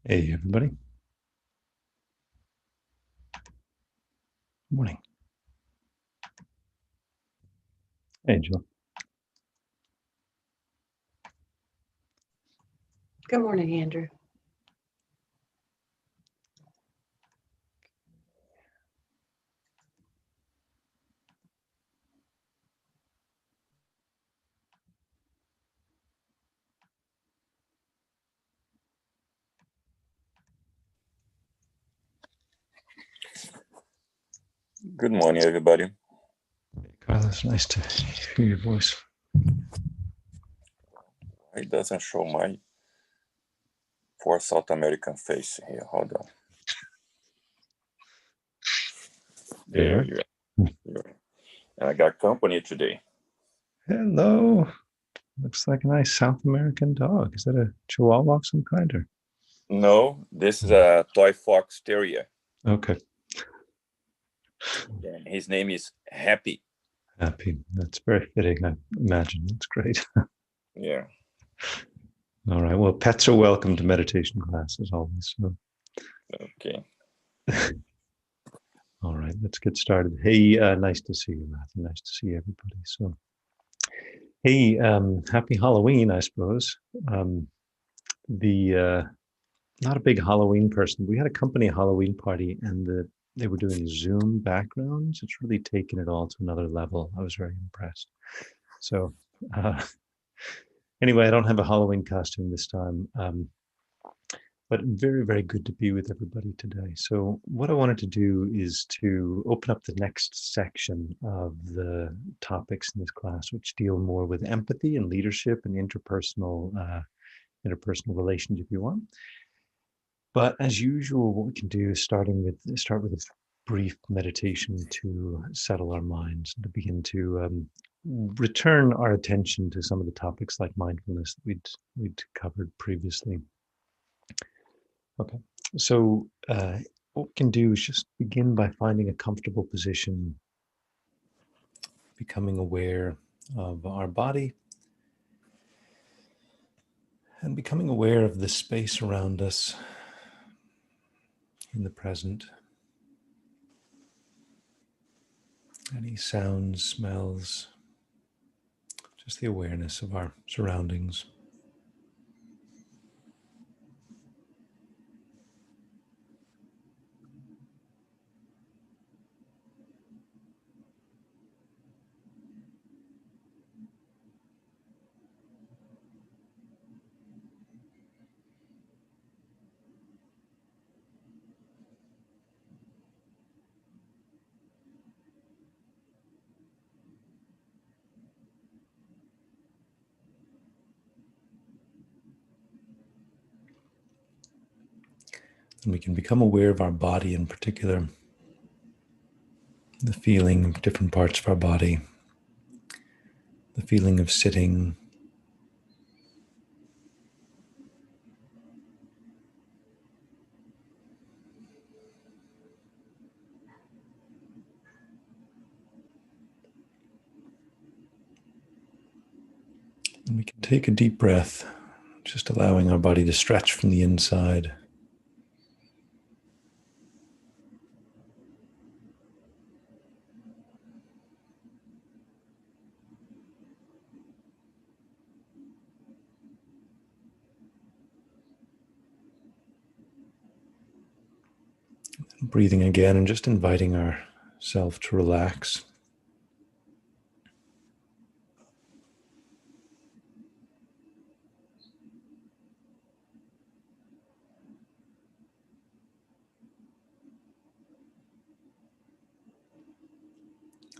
Hey, everybody. Morning. Hey, Jill. Good morning, Andrew. Good morning, everybody. Hey, Carlos, nice to hear your voice. It doesn't show my poor South American face here. Hold on. There you are. And I got company today. Hello. Looks like a nice South American dog. Is that a Chihuahua of some kind? Or? No, this is a toy fox terrier. Okay. And his name is Happy. Happy. That's very fitting, I imagine. That's great. Yeah. All right. Well, pets are welcome to meditation class as always. So. Okay. All right. Let's get started. Hey, nice to see you, Matthew. Nice to see everybody. So, hey, happy Halloween, I suppose. Not a big Halloween person. We had a company Halloween party and they were doing Zoom backgrounds. It's really taken it all to another level. I was very impressed. So anyway, I don't have a Halloween costume this time, but very, very good to be with everybody today. So what I wanted to do is to open up the next section of the topics in this class, which deal more with empathy and leadership and interpersonal relations, if you want. But as usual, what we can do is start with a brief meditation to settle our minds and to begin to return our attention to some of the topics like mindfulness that we'd covered previously. Okay, so what we can do is just begin by finding a comfortable position, becoming aware of our body, and becoming aware of the space around us in the present. Any sounds, smells, just the awareness of our surroundings. And we can become aware of our body in particular, the feeling of different parts of our body, the feeling of sitting, and we can take a deep breath, just allowing our body to stretch from the inside. Breathing again and just inviting ourselves to relax.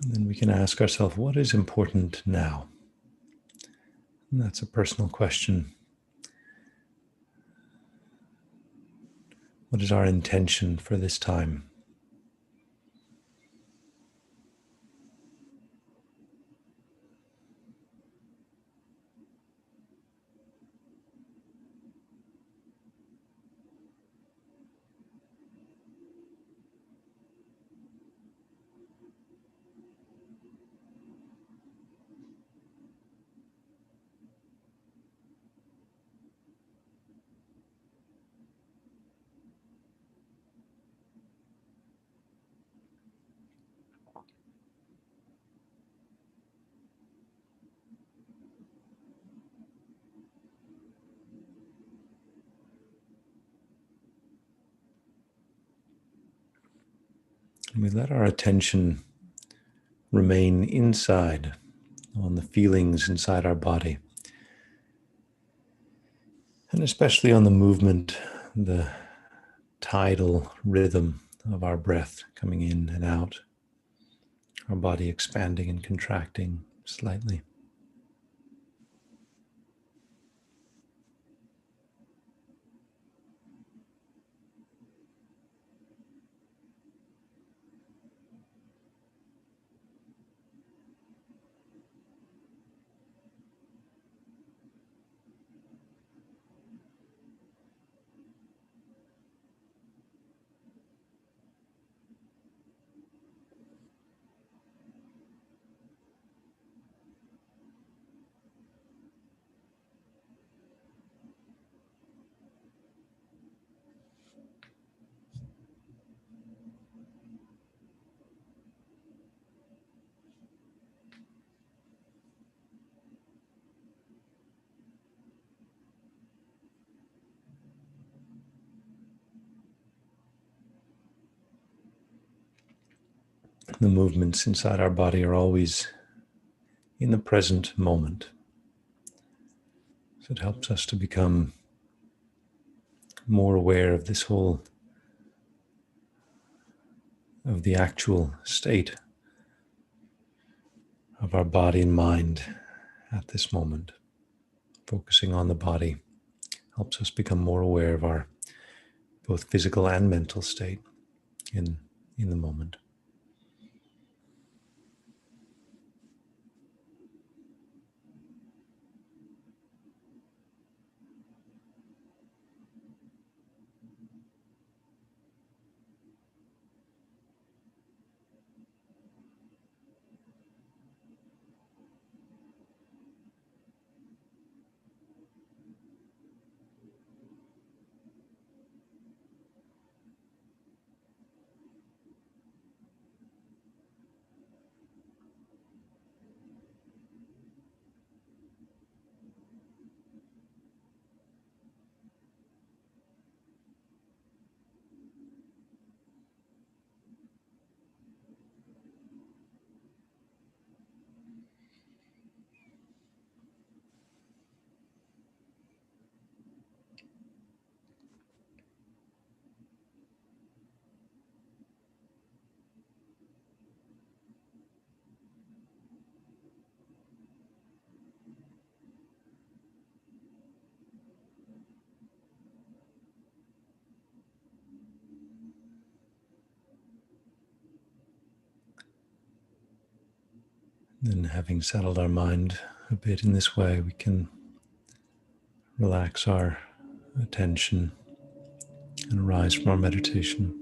And then we can ask ourselves, what is important now? And that's a personal question. What is our intention for this time? And we let our attention remain inside, on the feelings inside our body, and especially on the movement, the tidal rhythm of our breath coming in and out, our body expanding and contracting slightly. The movements inside our body are always in the present moment. So it helps us to become more aware of this whole, of the actual state of our body and mind at this moment. Focusing on the body helps us become more aware of our both physical and mental state in the moment. Then, having settled our mind a bit in this way, we can relax our attention and arise from our meditation.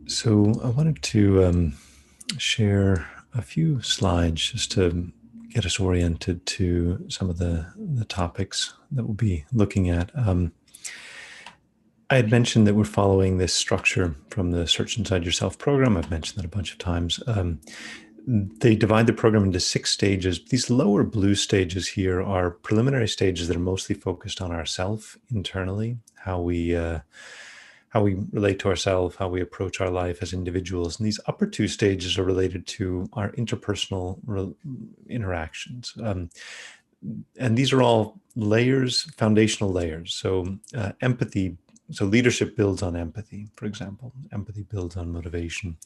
So I wanted to share a few slides just to get us oriented to some of the topics that we'll be looking at. I had mentioned that we're following this structure from the Search Inside Yourself program. I've mentioned that a bunch of times. They divide the program into 6 stages. These lower blue stages here are preliminary stages that are mostly focused on ourself internally, how we relate to ourselves, how we approach our life as individuals. And these upper 2 stages are related to our interpersonal interactions. And these are all layers, foundational layers. So empathy, so leadership builds on empathy, for example. Empathy builds on motivation.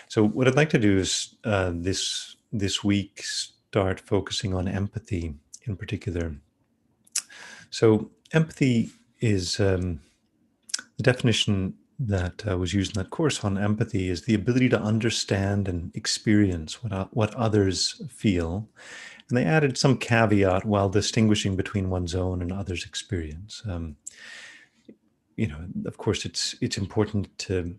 So what I'd like to do is this week start focusing on empathy in particular. So empathy is the definition that was used in that course on empathy is the ability to understand and experience what others feel. And they added some caveat while distinguishing between one's own and others' experience. Of course, it's important to,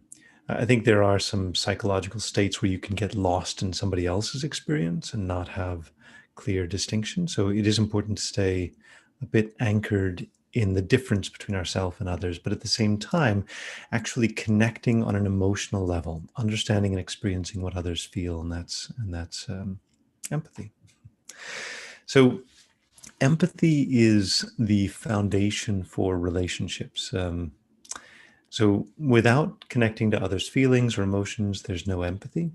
I think there are some psychological states where you can get lost in somebody else's experience and not have clear distinction. So it is important to stay a bit anchored in the difference between ourselves and others, but at the same time, actually connecting on an emotional level, understanding and experiencing what others feel, and that's empathy. So empathy is the foundation for relationships. So without connecting to others' feelings or emotions, there's no empathy.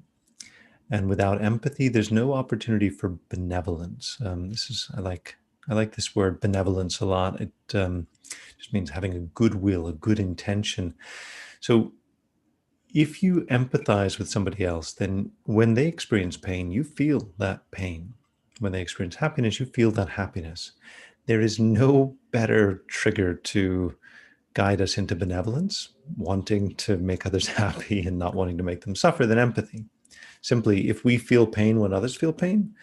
And without empathy, there's no opportunity for benevolence. I like this word benevolence a lot. It just means having a goodwill, a good intention. So if you empathize with somebody else, then when they experience pain, you feel that pain. When they experience happiness, you feel that happiness. There is no better trigger to guide us into benevolence, wanting to make others happy and not wanting to make them suffer, than empathy. Simply, if we feel pain when others feel pain,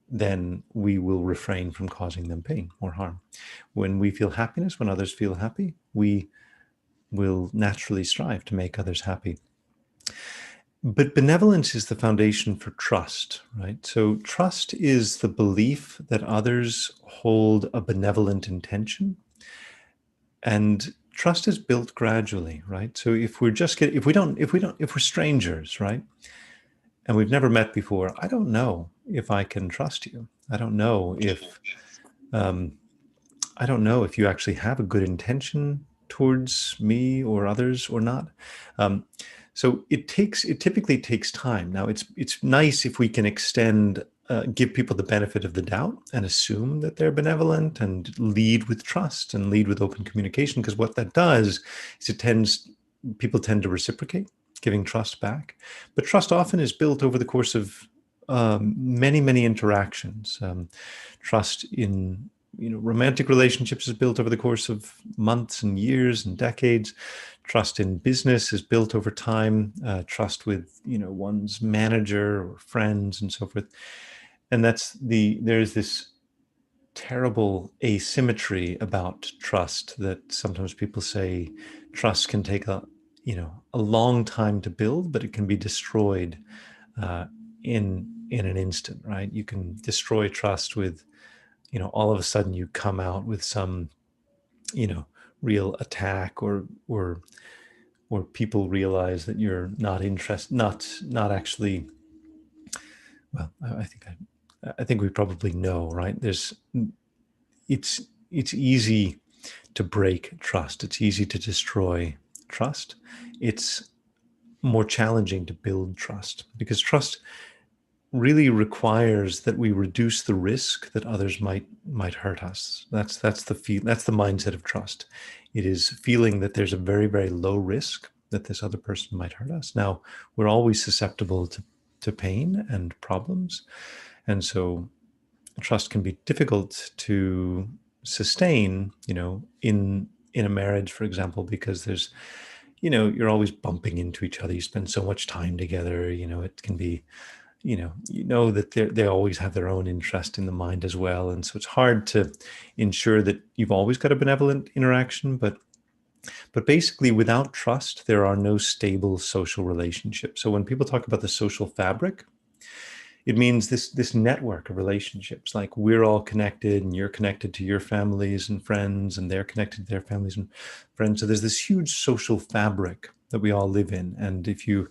then we will refrain from causing them pain or harm. When we feel happiness, when others feel happy, we will naturally strive to make others happy. But benevolence is the foundation for trust, right? So trust is the belief that others hold a benevolent intention, and trust is built gradually, right? So if we're strangers, right, and we've never met before, I don't know if I can trust you. Um, I don't know if you actually have a good intention towards me or others or not. Um, so it typically takes time. Now it's nice if we can give people the benefit of the doubt and assume that they're benevolent and lead with trust and lead with open communication, because what that does is people tend to reciprocate, giving trust back. But trust often is built over the course of many interactions. Trust in romantic relationships is built over the course of months and years and decades. Trust in business is built over time. Trust with one's manager or friends and so forth. And there's this terrible asymmetry about trust that sometimes people say trust can take a long time to build, but it can be destroyed in an instant, right? You can destroy trust with all of a sudden you come out with some real attack, or people realize that you're not interested, not actually. Well, I think we probably know, right? It's easy to break trust. It's easy to destroy trust. It's more challenging to build trust, because trust really requires that we reduce the risk that others might hurt us. That's the mindset of trust. It is feeling that there's a very low risk that this other person might hurt us. Now, we're always susceptible to pain and problems, and so trust can be difficult to sustain, in a marriage, for example, because there's you're always bumping into each other. You spend so much time together. It can be that they always have their own interest in the mind as well. And so it's hard to ensure that you've always got a benevolent interaction. But basically, without trust, there are no stable social relationships. So when people talk about the social fabric, it means this network of relationships, like we're all connected and you're connected to your families and friends, and they're connected to their families and friends. So there's this huge social fabric that we all live in. And if you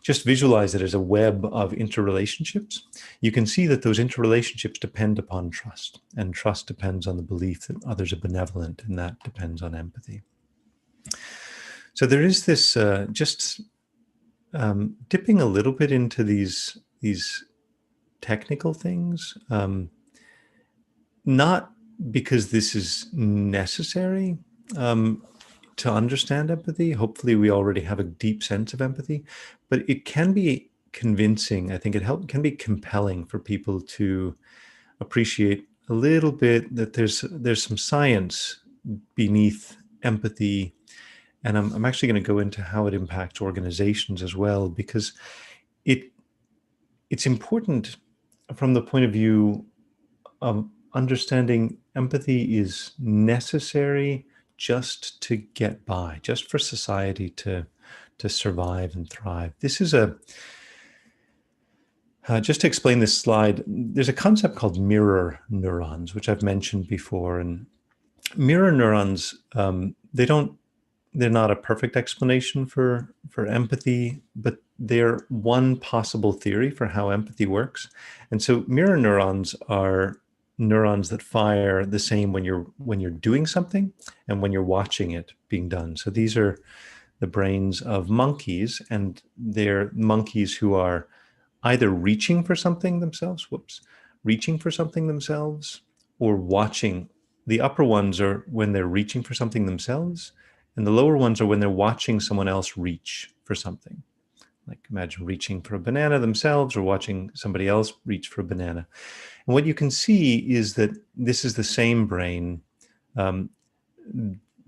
just visualize it as a web of interrelationships, you can see that those interrelationships depend upon trust, and trust depends on the belief that others are benevolent, and that depends on empathy. So there is this dipping a little bit into these technical things, not because this is necessary to understand empathy. Hopefully we already have a deep sense of empathy, but it can be convincing. I think can be compelling for people to appreciate a little bit that there's some science beneath empathy. And I'm actually going to go into how it impacts organizations as well, because it's important from the point of view of understanding empathy is necessary just to get by, just for society to survive and thrive. This is just to explain this slide, there's a concept called mirror neurons, which I've mentioned before. And mirror neurons, they're not a perfect explanation for empathy, but they're one possible theory for how empathy works. And so mirror neurons are neurons that fire the same when you're doing something and when you're watching it being done. So these are the brains of monkeys, and they're monkeys who are either reaching for something themselves, reaching for something themselves, or watching. The upper ones are when they're reaching for something themselves, and the lower ones are when they're watching someone else reach for something. Like imagine reaching for a banana themselves or watching somebody else reach for a banana. And what you can see is that this is the same brain. Um,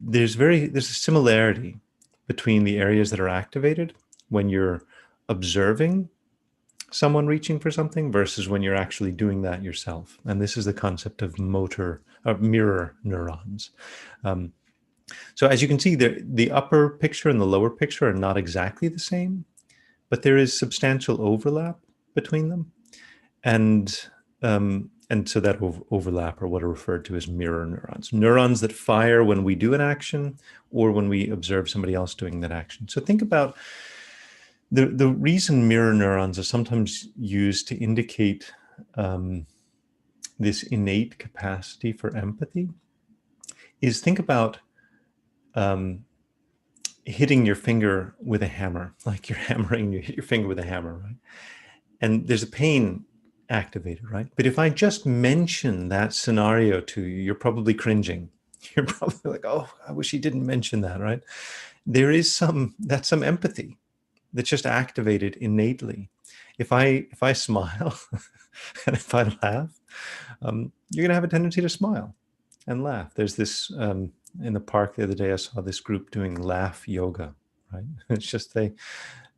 there's a similarity between the areas that are activated when you're observing someone reaching for something versus when you're actually doing that yourself. And this is the concept of mirror neurons. Um, so as you can see, the upper picture and the lower picture are not exactly the same, but there is substantial overlap between them. And so that overlap are what are referred to as mirror neurons, neurons that fire when we do an action or when we observe somebody else doing that action. So think about the reason mirror neurons are sometimes used to indicate this innate capacity for empathy is think about hitting your finger with a hammer, like you're hammering, you hit your finger with a hammer, right? And there's a pain activated, right? But if I just mention that scenario to you, you're probably cringing. You're probably like, oh, I wish he didn't mention that, right? That's some empathy that's just activated innately. If I smile and if I laugh, you're going to have a tendency to smile and laugh. There's this in the park the other day. I saw this group doing laugh yoga. Right? It's just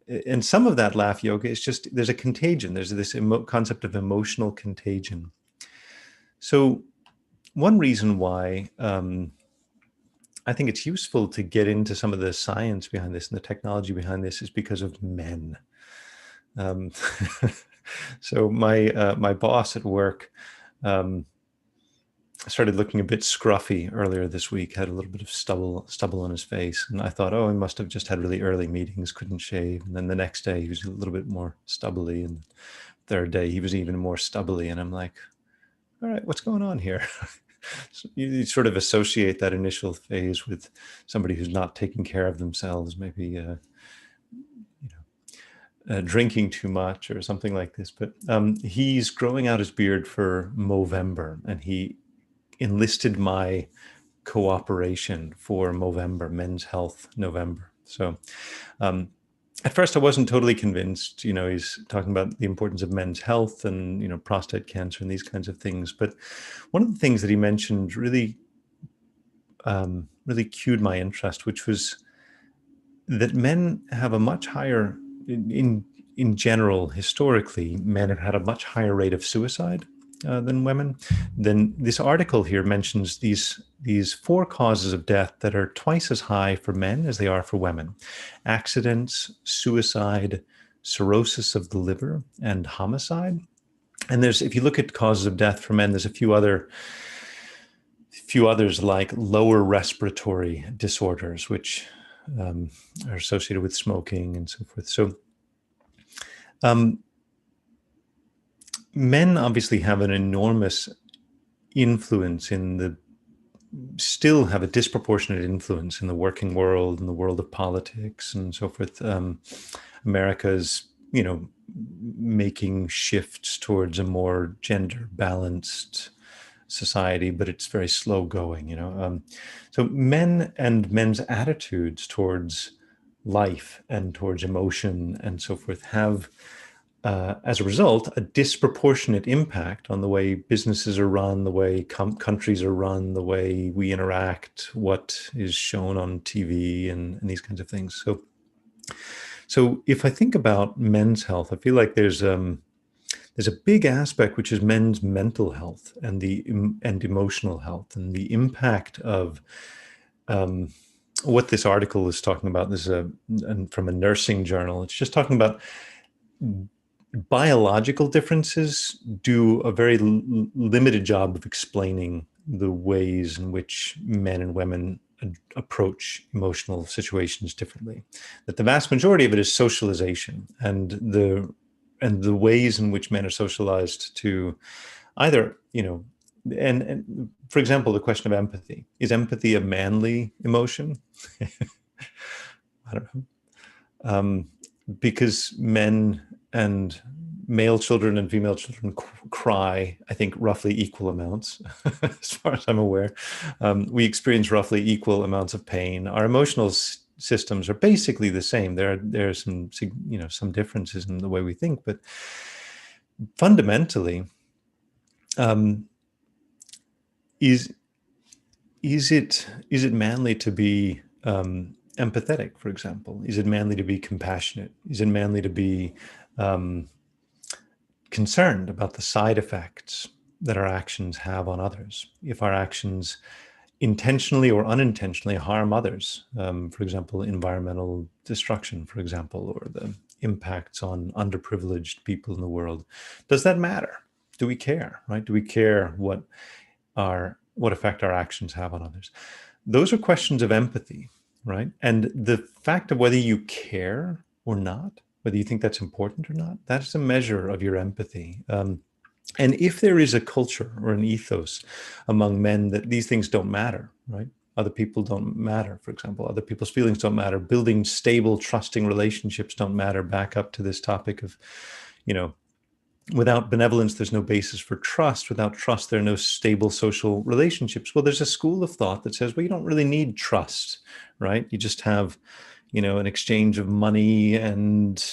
and some of that laugh yoga is just there's a contagion. There's this concept of emotional contagion. So one reason why I think it's useful to get into some of the science behind this and the technology behind this is because of men. So my boss at work started looking a bit scruffy earlier this week, had a little bit of stubble on his face. And I thought, oh, he must have just had really early meetings, couldn't shave. And then the next day he was a little bit more stubbly. And the third day he was even more stubbly. And I'm like, all right, what's going on here? So you sort of associate that initial phase with somebody who's not taking care of themselves, maybe drinking too much or something like this. But he's growing out his beard for Movember, and he enlisted my cooperation for Movember, Men's Health November. So at first I wasn't totally convinced. He's talking about the importance of men's health and, prostate cancer and these kinds of things. But one of the things that he mentioned really cued my interest, which was that men have a much higher, in general, historically, men have had a much higher rate of suicide than women. Then this article here mentions these 4 causes of death that are twice as high for men as they are for women: accidents, suicide, cirrhosis of the liver, and homicide. And if you look at causes of death for men, there's a few others like lower respiratory disorders, which are associated with smoking and so forth. So men obviously have an enormous influence still have a disproportionate influence in the working world and the world of politics and so forth. America's, making shifts towards a more gender balanced society, but it's very slow going, so men and men's attitudes towards life and towards emotion and so forth have, as a result, a disproportionate impact on the way businesses are run, the way countries are run, the way we interact, what is shown on TV and these kinds of things. So if I think about men's health, I feel like there's a big aspect which is men's mental health and emotional health, and the impact of what this article is talking about. This is from a nursing journal. It's just talking about biological differences do a very limited job of explaining the ways in which men and women approach emotional situations differently. That the vast majority of it is socialization, and the ways in which men are socialized to either, and for example, the question of empathy. Is empathy a manly emotion? I don't know. Because men and male children and female children cry, I think, roughly equal amounts, as far as I'm aware. We experience roughly equal amounts of pain. Our emotional systems are basically the same. There are some, some differences in the way we think, but fundamentally, um, is is it manly to be empathetic, for example? Is it manly to be compassionate? Is it manly to be um, concerned about the side effects that our actions have on others? If our actions intentionally or unintentionally harm others, for example, environmental destruction, for example, or the impacts on underprivileged people in the world, does that matter? Do we care, right? Do we care what effect our actions have on others? Those are questions of empathy, right? And the fact of whether you care or not, whether you think that's important or not, that's a measure of your empathy. And if there is a culture or an ethos among men that these things don't matter, right? Other people don't matter, for example, other people's feelings don't matter. Building stable, trusting relationships don't matter. Back up to this topic of, you know, without benevolence, there's no basis for trust. Without trust, there are no stable social relationships. Well, there's a school of thought that says, well, you don't really need trust, right? You just have, an exchange of money and,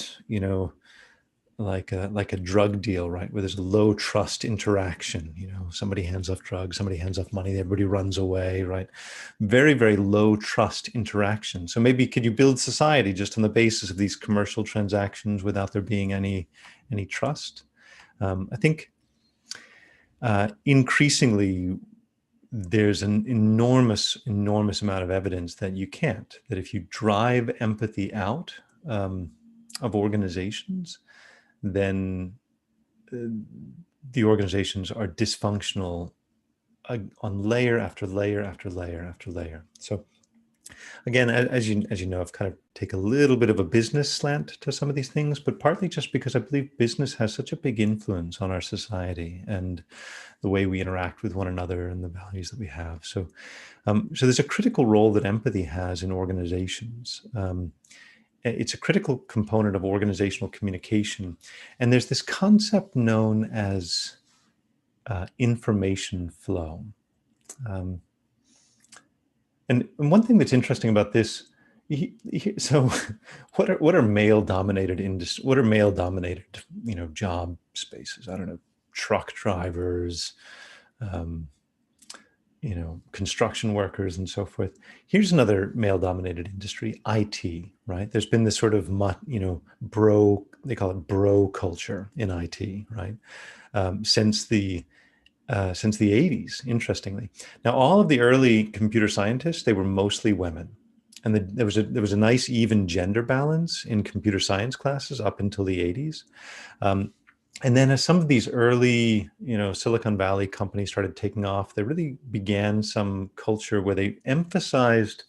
like a drug deal, right? Where there's a low trust interaction. Somebody hands off drugs, somebody hands off money, everybody runs away, right? Very, very low trust interaction. So maybe could you build society just on the basis of these commercial transactions without there being any trust? I think increasingly there's an enormous, enormous amount of evidence that you can't, that if you drive empathy out of organizations, then the organizations are dysfunctional on layer after layer after layer after layer. So again, as you know, I've kind of take a little bit of a business slant to some of these things, but partly just because I believe business has such a big influence on our society and the way we interact with one another and the values that we have. So there's a critical role that empathy has in organizations. It's a critical component of organizational communication. And there's this concept known as information flow. And one thing that's interesting about this, so what are male dominated industry? What are male dominated, job spaces? I don't know, truck drivers, construction workers and so forth. Here's another male dominated industry, IT, right? There's been this sort of, bro, they call it bro culture in IT, right? Since the 80s, interestingly. Now, all of the early computer scientists, they were mostly women. And there was a nice even gender balance in computer science classes up until the 80s. And then as some of these early, Silicon Valley companies started taking off, they really began some culture where they emphasized,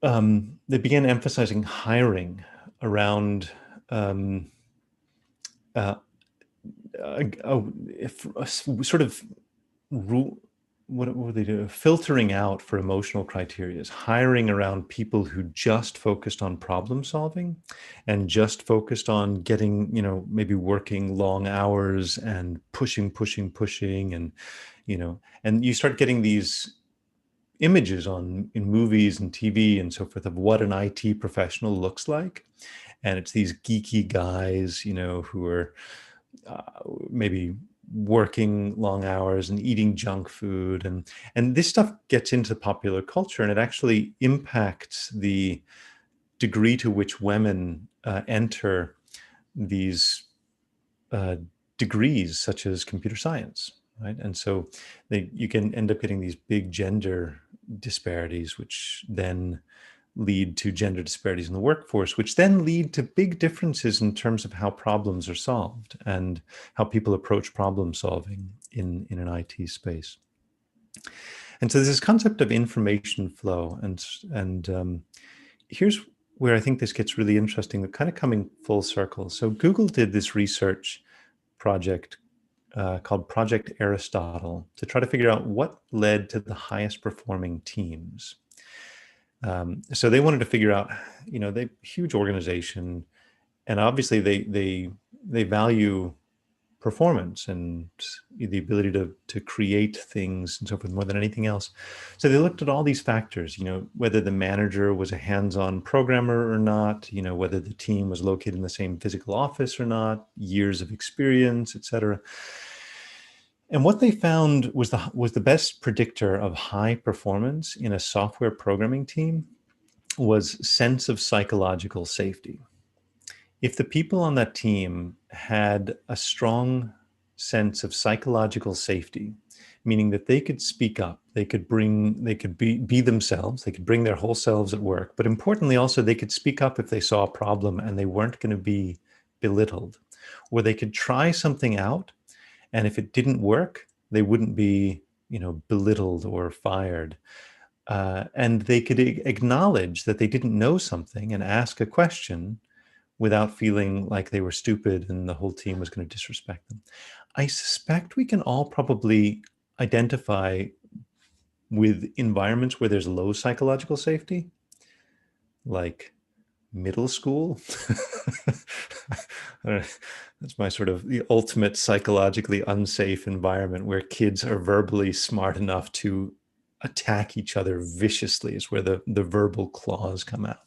they began emphasizing hiring around sort of rule. What were they doing? Filtering out for emotional criteria, hiring around people who just focused on problem solving and just focused on getting, maybe working long hours and pushing, and, and you start getting these images in movies and TV and so forth of what an IT professional looks like. And it's these geeky guys, who are maybe working long hours and eating junk food, and this stuff gets into popular culture, and it actually impacts the degree to which women enter these degrees such as computer science, right? And so you can end up getting these big gender disparities, which then lead to gender disparities in the workforce, which then lead to big differences in terms of how problems are solved and how people approach problem solving in an IT space. And so there's this concept of information flow, and here's where I think this gets really interesting, kind of coming full circle. So Google did this research project called Project Aristotle to try to figure out what led to the highest performing teams. So they wanted to figure out, they huge organization, and obviously they value performance and the ability to create things and so forth more than anything else. So they looked at all these factors, whether the manager was a hands-on programmer or not, whether the team was located in the same physical office or not, years of experience, etc. And what they found was the best predictor of high performance in a software programming team was sense of psychological safety. If the people on that team had a strong sense of psychological safety, meaning that they could speak up, they could be themselves, they could bring their whole selves at work, but importantly also they could speak up if they saw a problem and they weren't going to be belittled, or they could try something out, and if it didn't work, they wouldn't be, belittled or fired. And they could acknowledge that they didn't know something and ask a question without feeling like they were stupid and the whole team was going to disrespect them. I suspect we can all probably identify with environments where there's low psychological safety, like middle school. That's my sort of the ultimate psychologically unsafe environment where kids are verbally smart enough to attack each other viciously, is where the verbal claws come out.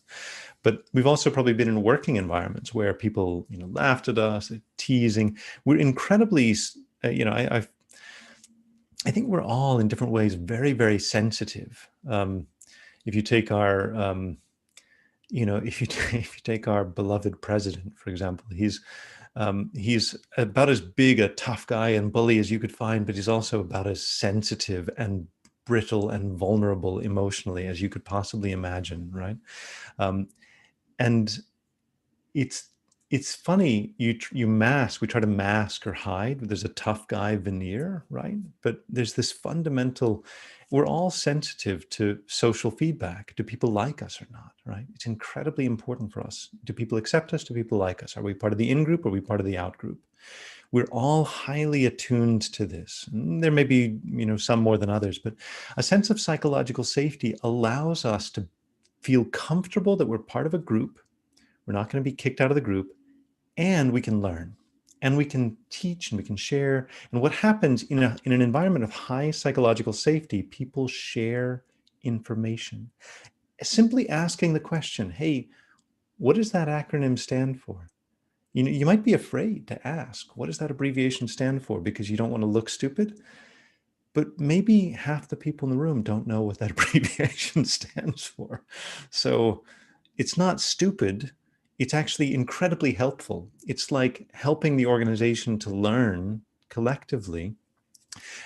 But we've also probably been in working environments where people, laughed at us, teasing. We're incredibly, I think we're all in different ways very, very sensitive. If you take our, if you take our beloved president, for example, he's about as big a tough guy and bully as you could find, but he's also about as sensitive and brittle and vulnerable emotionally as you could possibly imagine, right? And it's funny, we try to mask or hide. There's a tough guy veneer, right? But there's this fundamental, we're all sensitive to social feedback. Do people like us or not, right? It's incredibly important for us. Do people accept us? Do people like us? Are we part of the in-group or are we part of the out-group? We're all highly attuned to this. There may be, some more than others, but a sense of psychological safety allows us to feel comfortable that we're part of a group. We're not going to be kicked out of the group, and we can learn, and we can teach, and we can share. And what happens in an environment of high psychological safety, people share information. Simply asking the question, hey, what does that acronym stand for? You might be afraid to ask, what does that abbreviation stand for? Because you don't want to look stupid. But maybe half the people in the room don't know what that abbreviation stands for. So it's not stupid. It's actually incredibly helpful. It's like helping the organization to learn collectively.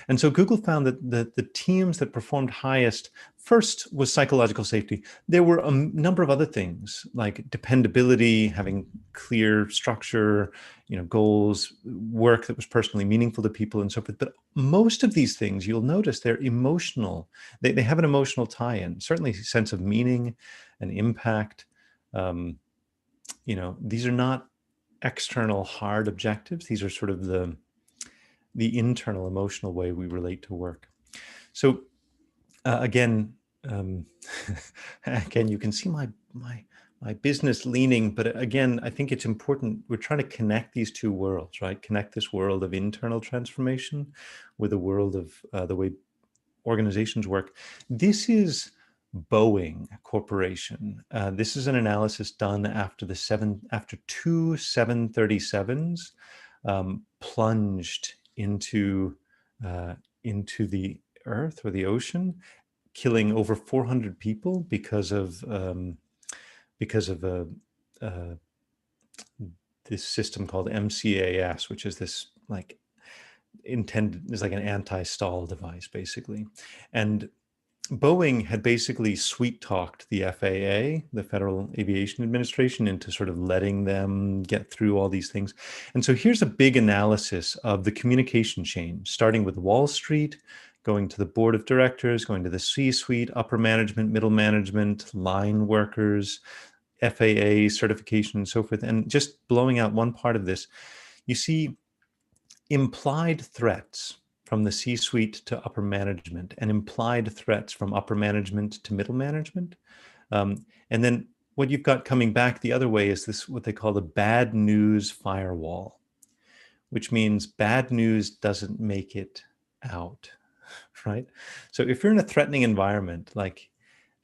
And so Google found that the teams that performed highest first was psychological safety. There were a number of other things like dependability, having clear structure, goals, work that was personally meaningful to people and so forth. But most of these things, you'll notice they're emotional. They have an emotional tie-in, certainly a sense of meaning and impact. These are not external hard objectives. These are sort of the internal emotional way we relate to work. So again, you can see my business leaning, but again, I think it's important. We're trying to connect these two worlds, right? Connect this world of internal transformation with the world of the way organizations work. This is Boeing Corporation. This is an analysis done after two 737s plunged into the earth or the ocean, killing over 400 people because of this system called MCAS, which is this is like an anti-stall device basically. And Boeing had basically sweet talked the FAA, the Federal Aviation Administration, into sort of letting them get through all these things. And so here's a big analysis of the communication chain, starting with Wall Street, going to the board of directors, going to the C-suite, upper management, middle management, line workers, FAA certification, and so forth. And just blowing out one part of this, you see implied threats from the C-suite to upper management and implied threats from upper management to middle management. And then what you've got coming back the other way is this, what they call the bad news firewall, which means bad news doesn't make it out, right? So if you're in a threatening environment, like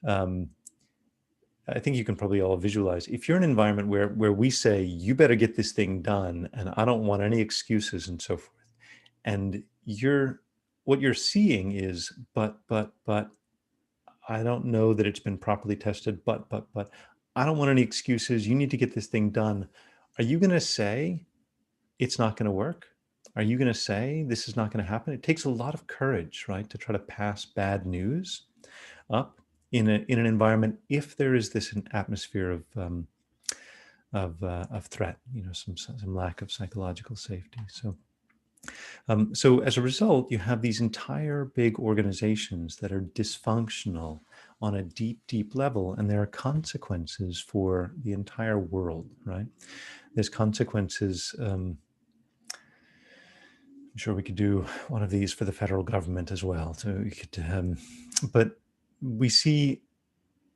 I think you can probably all visualize, if you're in an environment where we say, you better get this thing done, and I don't want any excuses and so forth, and what you're seeing is, but, I don't know that it's been properly tested, but, I don't want any excuses. You need to get this thing done. Are you going to say it's not going to work? Are you going to say this is not going to happen? It takes a lot of courage, right, to try to pass bad news up in an environment if there is this an atmosphere of threat, some lack of psychological safety. So as a result, you have these entire big organizations that are dysfunctional on a deep, deep level, and there are consequences for the entire world, right? There's consequences. I'm sure we could do one of these for the federal government as well. So we could, but we see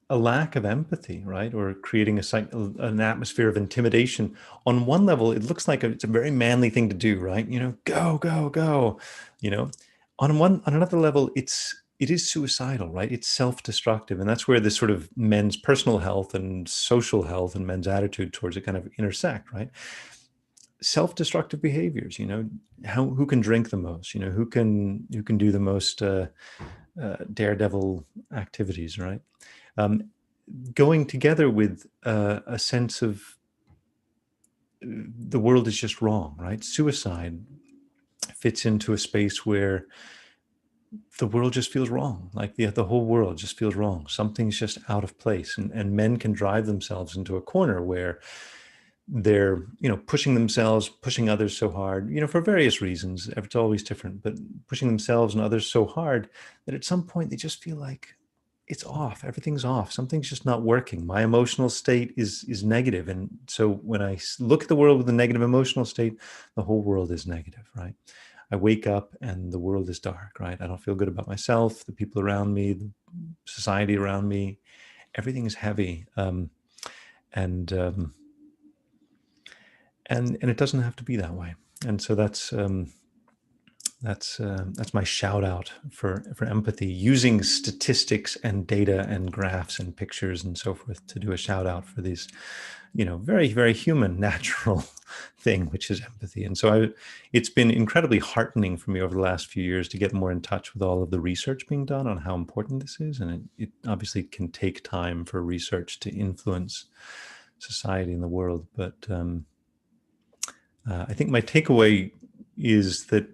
a lack of empathy, right? Or creating an atmosphere of intimidation. On one level, it looks like it's a very manly thing to do, right? Go, go, go. You know, on another level, it is suicidal, right? It's self-destructive, and that's where this sort of men's personal health and social health and men's attitude towards it kind of intersect, right? Self-destructive behaviors. Who can drink the most? Who can do the most daredevil activities, right? Going together with a sense of the world is just wrong, right? Suicide fits into a space where the world just feels wrong, like the whole world just feels wrong. Something's just out of place, and men can drive themselves into a corner where they're pushing themselves, pushing others so hard, for various reasons. It's always different, but pushing themselves and others so hard that at some point they just feel like it's off. Everything's off. Something's just not working. My emotional state is negative. And so when I look at the world with a negative emotional state, the whole world is negative, right? I wake up and the world is dark, right? I don't feel good about myself, the people around me, the society around me. Everything is heavy. And it doesn't have to be that way. And so that's my shout out for empathy, using statistics and data and graphs and pictures and so forth to do a shout out for these, very, very human, natural thing, which is empathy. And so it's been incredibly heartening for me over the last few years to get more in touch with all of the research being done on how important this is. And it obviously can take time for research to influence society and the world. But I think my takeaway is that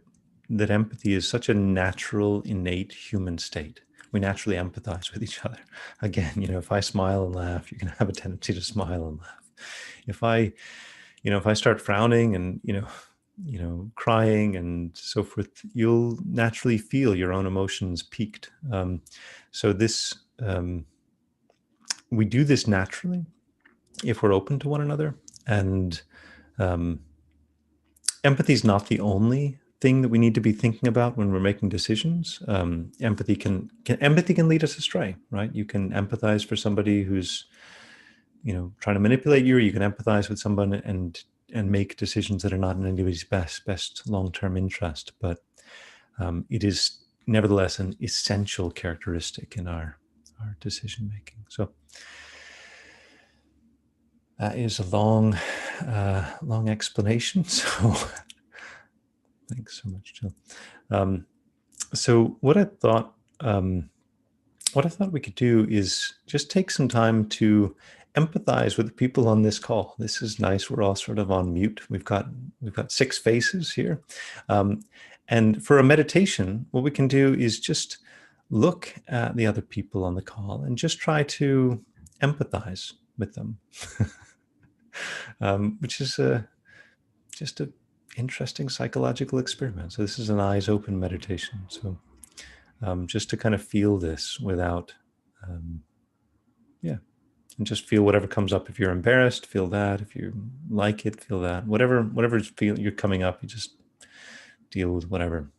empathy is such a natural, innate human state. We naturally empathize with each other. Again, if I smile and laugh, you can have a tendency to smile and laugh. If I start frowning and, crying and so forth, you'll naturally feel your own emotions peaked. So we do this naturally if we're open to one another. And empathy is not the only thing that we need to be thinking about when we're making decisions. Empathy can lead us astray, right? You can empathize for somebody who's, trying to manipulate you, or you can empathize with someone and make decisions that are not in anybody's best long-term interest. But it is nevertheless an essential characteristic in our decision making. So that is a long explanation. So thanks so much, Jill. So what I thought we could do is just take some time to empathize with the people on this call. This is nice. We're all sort of on mute. We've got 6 faces here. And for a meditation, what we can do is just look at the other people on the call and just try to empathize with them, which is just a interesting psychological experiment. So this is an eyes open meditation. So just to kind of feel this without, yeah, and just feel whatever comes up. If you're embarrassed, feel that. If you like it, feel that. Whatever feel you're coming up, you just deal with whatever.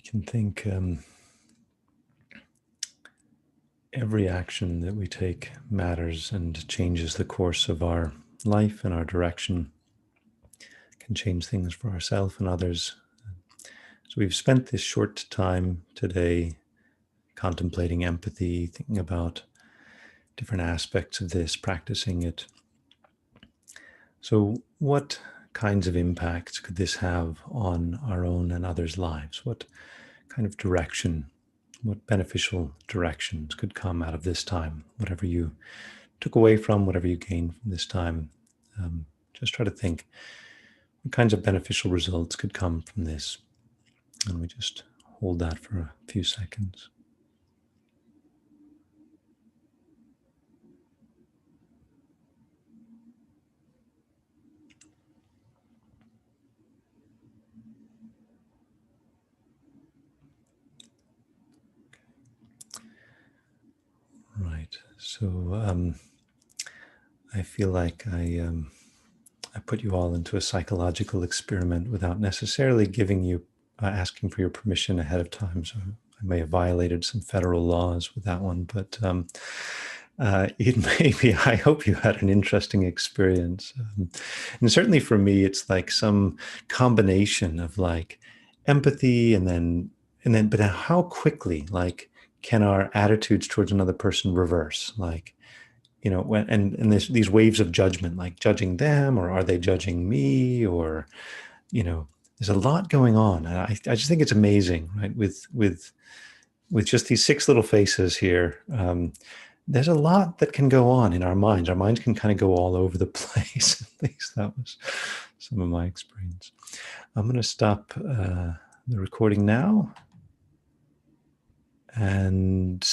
can think every action that we take matters and changes the course of our life and our direction, can change things for ourselves and others. So we've spent this short time today contemplating empathy, thinking about different aspects of this, practicing it. So what kinds of impacts could this have on our own and others' lives? What kind of direction, what beneficial directions could come out of this time? Whatever you took away from, whatever you gained from this time, just try to think what kinds of beneficial results could come from this. And we just hold that for a few seconds. Right. So I feel like I put you all into a psychological experiment without necessarily giving you, asking for your permission ahead of time. So I may have violated some federal laws with that one, but it may be, I hope you had an interesting experience. And certainly for me, it's like some combination of like empathy but how quickly, like, can our attitudes towards another person reverse? Like, when and these waves of judgment, like judging them, or are they judging me, or there's a lot going on, and I just think it's amazing, right? With just these six little faces here, there's a lot that can go on in our minds. Our minds can kind of go all over the place. At least that was some of my experience. I'm going to stop the recording now, and